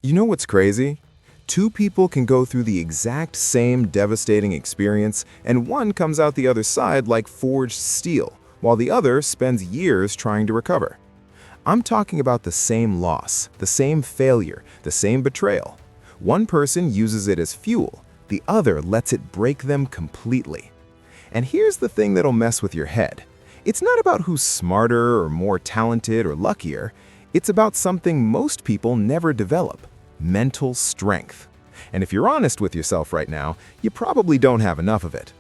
You know what's crazy? Two people can go through the exact same devastating experience, and one comes out the other side like forged steel, while the other spends years trying to recover. I'm talking about the same loss, the same failure, the same betrayal. One person uses it as fuel, the other lets it break them completely. And here's the thing that'll mess with your head. It's not about who's smarter or more talented or luckier. It's about something most people never develop: mental strength. And if you're honest with yourself right now, you probably don't have enough of it.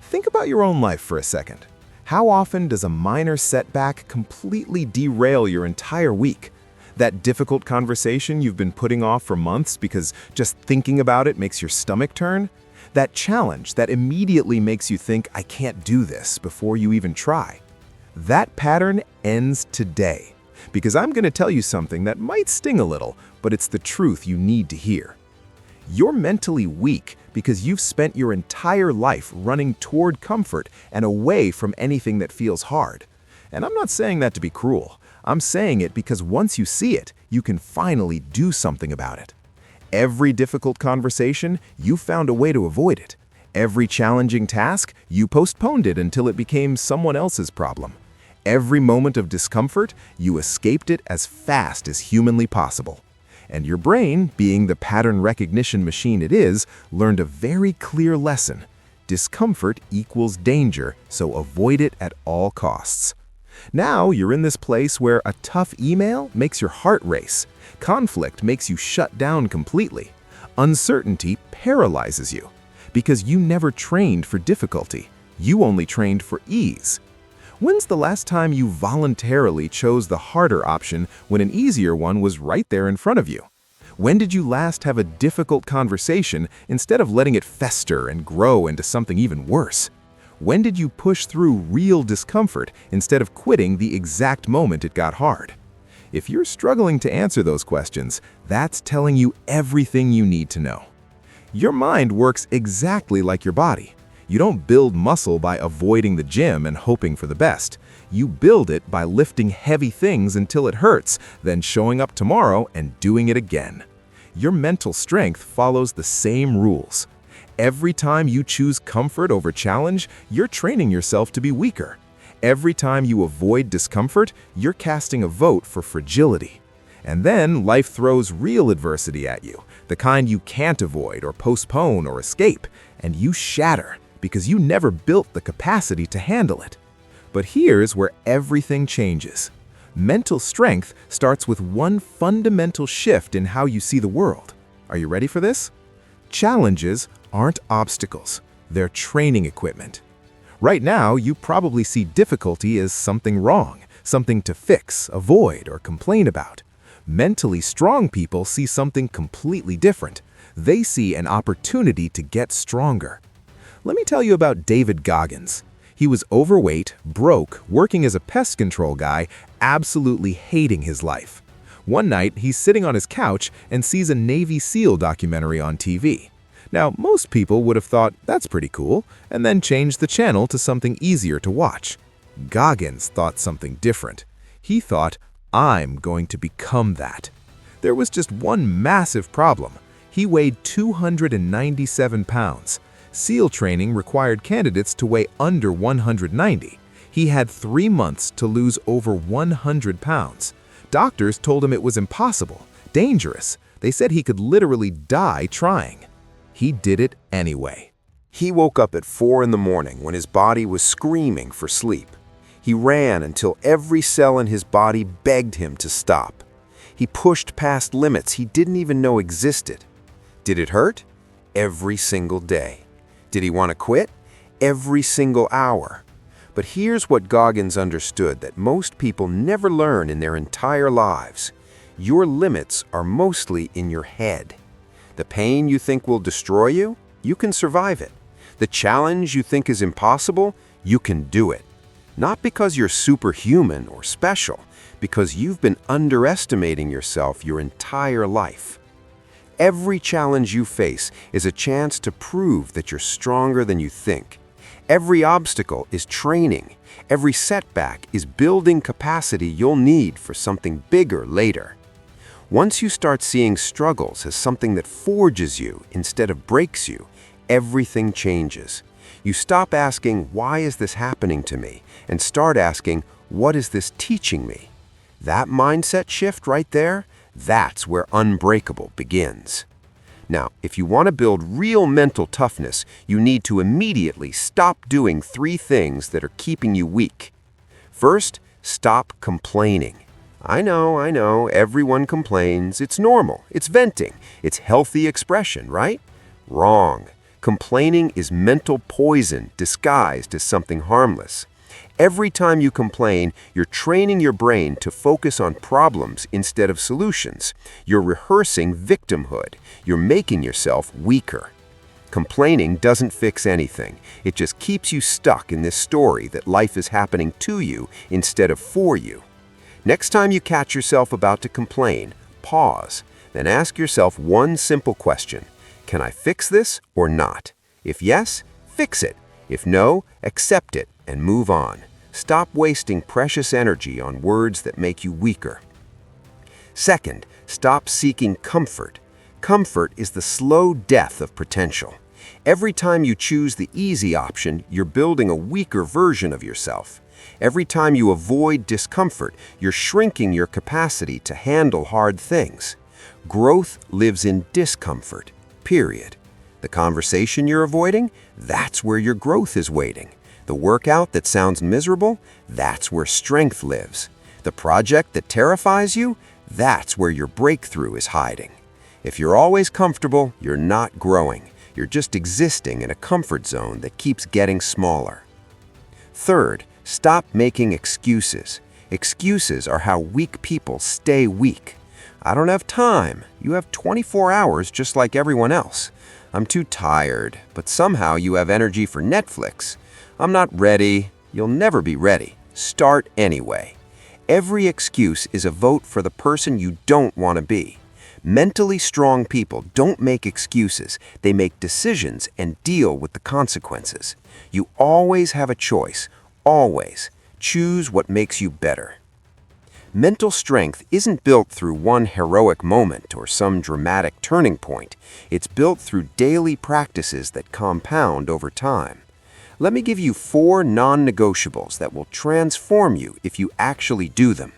Think about your own life for a second. How often does a minor setback completely derail your entire week? That difficult conversation you've been putting off for months because just thinking about it makes your stomach turn? That challenge that immediately makes you think, "I can't do this," before you even try. That pattern ends today. Because I'm going to tell you something that might sting a little, but it's the truth you need to hear. You're mentally weak because you've spent your entire life running toward comfort and away from anything that feels hard. And I'm not saying that to be cruel. I'm saying it because once you see it, you can finally do something about it. Every difficult conversation, you found a way to avoid it. Every challenging task, you postponed it until it became someone else's problem. Every moment of discomfort, you escaped it as fast as humanly possible. And your brain, being the pattern recognition machine it is, learned a very clear lesson. Discomfort equals danger, so avoid it at all costs. Now you're in this place where a tough email makes your heart race. Conflict makes you shut down completely. Uncertainty paralyzes you. Because you never trained for difficulty. You only trained for ease. When's the last time you voluntarily chose the harder option when an easier one was right there in front of you? When did you last have a difficult conversation instead of letting it fester and grow into something even worse? When did you push through real discomfort instead of quitting the exact moment it got hard? If you're struggling to answer those questions, that's telling you everything you need to know. Your mind works exactly like your body. You don't build muscle by avoiding the gym and hoping for the best. You build it by lifting heavy things until it hurts, then showing up tomorrow and doing it again. Your mental strength follows the same rules. Every time you choose comfort over challenge, you're training yourself to be weaker. Every time you avoid discomfort, you're casting a vote for fragility. And then life throws real adversity at you, the kind you can't avoid or postpone or escape, and you shatter because you never built the capacity to handle it. But here's where everything changes. Mental strength starts with one fundamental shift in how you see the world. Are you ready for this? Challenges aren't obstacles, they're training equipment. Right now, you probably see difficulty as something wrong, something to fix, avoid, or complain about. Mentally strong people see something completely different. They see an opportunity to get stronger. Let me tell you about David Goggins. He was overweight, broke, working as a pest control guy, absolutely hating his life. One night, he's sitting on his couch and sees a Navy SEAL documentary on TV. Now, most people would have thought, that's pretty cool, and then changed the channel to something easier to watch. Goggins thought something different. He thought, I'm going to become that. There was just one massive problem. He weighed 297 pounds. SEAL training required candidates to weigh under 190. He had 3 months to lose over 100 pounds. Doctors told him it was impossible, dangerous. They said he could literally die trying. He did it anyway. He woke up at 4 in the morning when his body was screaming for sleep. He ran until every cell in his body begged him to stop. He pushed past limits he didn't even know existed. Did it hurt? Every single day. Did he want to quit? Every single hour. But here's what Goggins understood that most people never learn in their entire lives. Your limits are mostly in your head. The pain you think will destroy you, you can survive it. The challenge you think is impossible, you can do it. Not because you're superhuman or special, because you've been underestimating yourself your entire life. Every challenge you face is a chance to prove that you're stronger than you think. Every obstacle is training. Every setback is building capacity you'll need for something bigger later. Once you start seeing struggles as something that forges you instead of breaks you, everything changes. You stop asking, "Why is this happening to me?" and start asking, "What is this teaching me?" That mindset shift right there, that's where Unbreakable begins. Now, if you want to build real mental toughness, you need to immediately stop doing 3 things that are keeping you weak. First, stop complaining. I know, everyone complains. It's normal. It's venting. It's healthy expression, right? Wrong. Complaining is mental poison disguised as something harmless. Every time you complain, you're training your brain to focus on problems instead of solutions. You're rehearsing victimhood. You're making yourself weaker. Complaining doesn't fix anything. It just keeps you stuck in this story that life is happening to you instead of for you. Next time you catch yourself about to complain, pause, then ask yourself one simple question. Can I fix this or not? If yes, fix it. If no, accept it and move on. Stop wasting precious energy on words that make you weaker. Second, stop seeking comfort. Comfort is the slow death of potential. Every time you choose the easy option, you're building a weaker version of yourself. Every time you avoid discomfort, you're shrinking your capacity to handle hard things. Growth lives in discomfort, period. The conversation you're avoiding, that's where your growth is waiting. The workout that sounds miserable, that's where strength lives. The project that terrifies you, that's where your breakthrough is hiding. If you're always comfortable, you're not growing. You're just existing in a comfort zone that keeps getting smaller. Third, stop making excuses. Excuses are how weak people stay weak. I don't have time. You have 24 hours just like everyone else. I'm too tired, but somehow you have energy for Netflix. I'm not ready. You'll never be ready. Start anyway. Every excuse is a vote for the person you don't want to be. Mentally strong people don't make excuses. They make decisions and deal with the consequences. You always have a choice. Always. Choose what makes you better. Mental strength isn't built through one heroic moment or some dramatic turning point. It's built through daily practices that compound over time. Let me give you 4 non-negotiables that will transform you if you actually do them.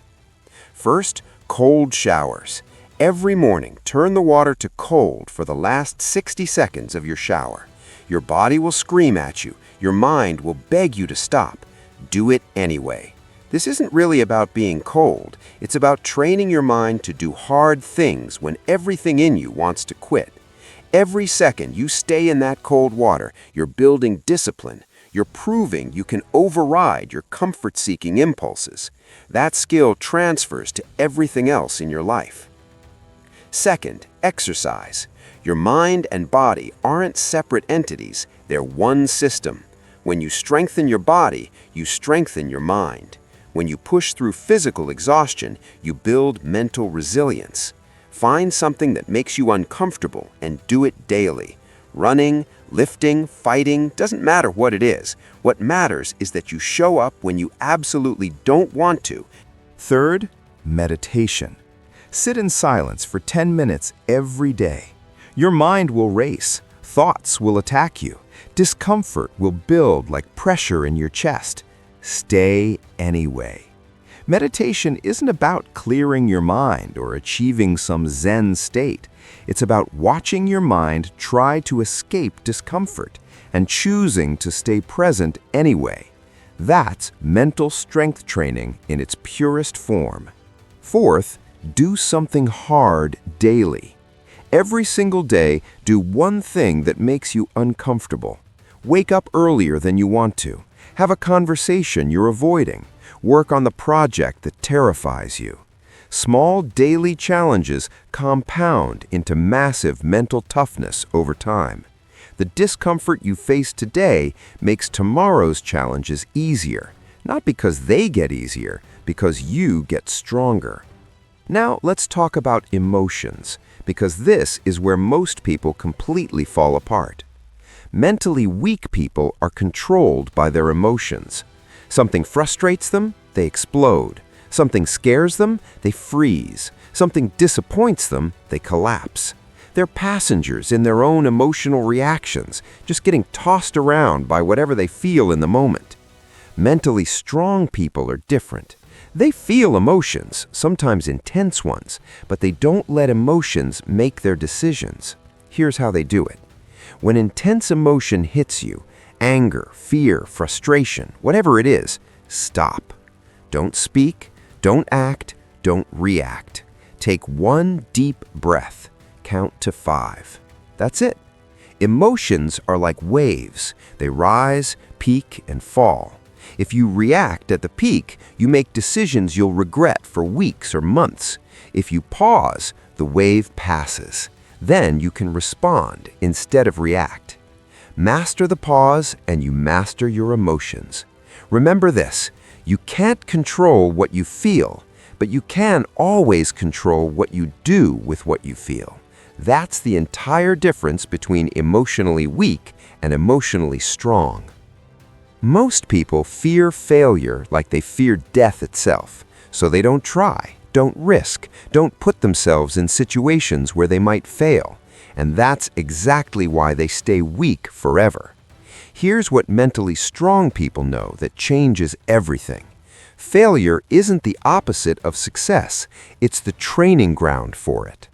First, cold showers. Every morning, turn the water to cold for the last 60 seconds of your shower. Your body will scream at you. Your mind will beg you to stop. Do it anyway. This isn't really about being cold. It's about training your mind to do hard things when everything in you wants to quit. Every second you stay in that cold water, you're building discipline. You're proving you can override your comfort-seeking impulses. That skill transfers to everything else in your life. Second, exercise. Your mind and body aren't separate entities. They're one system. When you strengthen your body, you strengthen your mind. When you push through physical exhaustion, you build mental resilience. Find something that makes you uncomfortable and do it daily. Running, lifting, fighting, doesn't matter what it is. What matters is that you show up when you absolutely don't want to. Third, meditation. Sit in silence for 10 minutes every day. Your mind will race. Thoughts will attack you. Discomfort will build like pressure in your chest. Stay anyway. Meditation isn't about clearing your mind or achieving some Zen state. It's about watching your mind try to escape discomfort and choosing to stay present anyway. That's mental strength training in its purest form. Fourth, do something hard daily. Every single day, do one thing that makes you uncomfortable. Wake up earlier than you want to. Have a conversation you're avoiding. Work on the project that terrifies you. Small daily challenges compound into massive mental toughness over time. The discomfort you face today makes tomorrow's challenges easier, not because they get easier, because you get stronger. Now let's talk about emotions, because this is where most people completely fall apart. Mentally weak people are controlled by their emotions. Something frustrates them, they explode. Something scares them, they freeze. Something disappoints them, they collapse. They're passengers in their own emotional reactions, just getting tossed around by whatever they feel in the moment. Mentally strong people are different. They feel emotions, sometimes intense ones, but they don't let emotions make their decisions. Here's how they do it. When intense emotion hits you, anger, fear, frustration, whatever it is, stop. Don't speak, don't act, don't react. Take one deep breath. Count to 5. That's it. Emotions are like waves. They rise, peak, and fall. If you react at the peak, you make decisions you'll regret for weeks or months. If you pause, the wave passes. Then you can respond instead of react. Master the pause and you master your emotions. Remember this, you can't control what you feel, but you can always control what you do with what you feel. That's the entire difference between emotionally weak and emotionally strong. Most people fear failure like they fear death itself, so they don't try, don't risk, don't put themselves in situations where they might fail, and that's exactly why they stay weak forever. Here's what mentally strong people know that changes everything. Failure isn't the opposite of success, it's the training ground for it.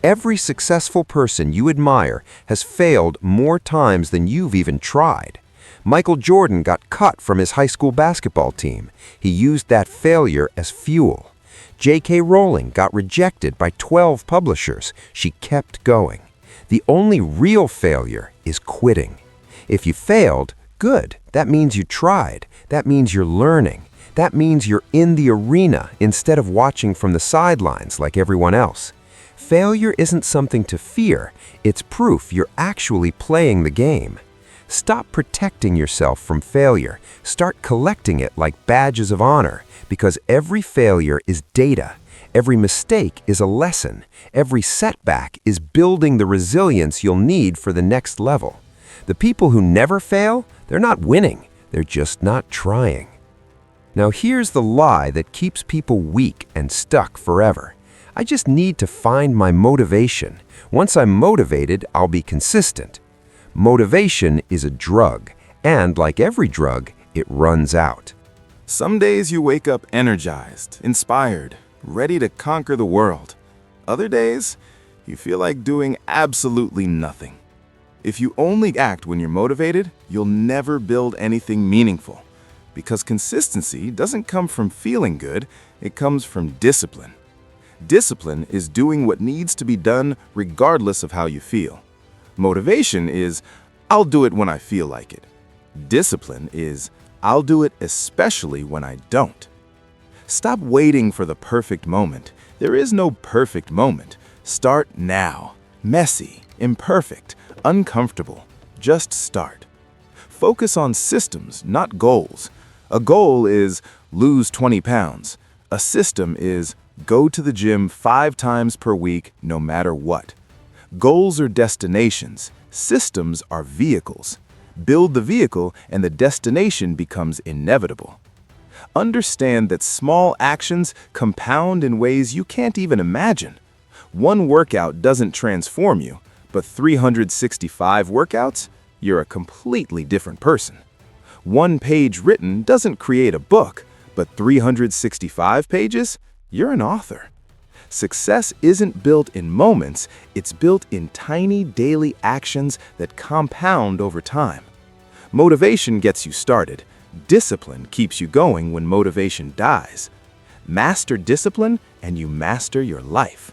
Every successful person you admire has failed more times than you've even tried. Michael Jordan got cut from his high school basketball team. He used that failure as fuel. J.K. Rowling got rejected by 12 publishers. She kept going. The only real failure is quitting. If you failed, good. That means you tried. That means you're learning. That means you're in the arena instead of watching from the sidelines like everyone else. Failure isn't something to fear. It's proof you're actually playing the game. Stop protecting yourself from failure. Start collecting it like badges of honor, because every failure is data. Every mistake is a lesson. Every setback is building the resilience you'll need for the next level. The people who never fail, they're not winning. They're just not trying. Now here's the lie that keeps people weak and stuck forever. I just need to find my motivation. Once I'm motivated, I'll be consistent. Motivation is a drug, and like every drug, it runs out. Some days you wake up energized, inspired, ready to conquer the world. Other days, you feel like doing absolutely nothing. If you only act when you're motivated, you'll never build anything meaningful. Because consistency doesn't come from feeling good, it comes from discipline. Discipline is doing what needs to be done regardless of how you feel. Motivation is, I'll do it when I feel like it. Discipline is, I'll do it especially when I don't. Stop waiting for the perfect moment. There is no perfect moment. Start now. Messy, imperfect, uncomfortable. Just start. Focus on systems, not goals. A goal is lose 20 pounds. A system is go to the gym 5 times per week, no matter what. Goals are destinations. Systems are vehicles. Build the vehicle and the destination becomes inevitable. Understand that small actions compound in ways you can't even imagine. One workout doesn't transform you, but 365 workouts, you're a completely different person. One page written doesn't create a book, but 365 pages, you're an author. Success isn't built in moments, it's built in tiny daily actions that compound over time. Motivation gets you started. Discipline keeps you going when motivation dies. Master discipline and you master your life.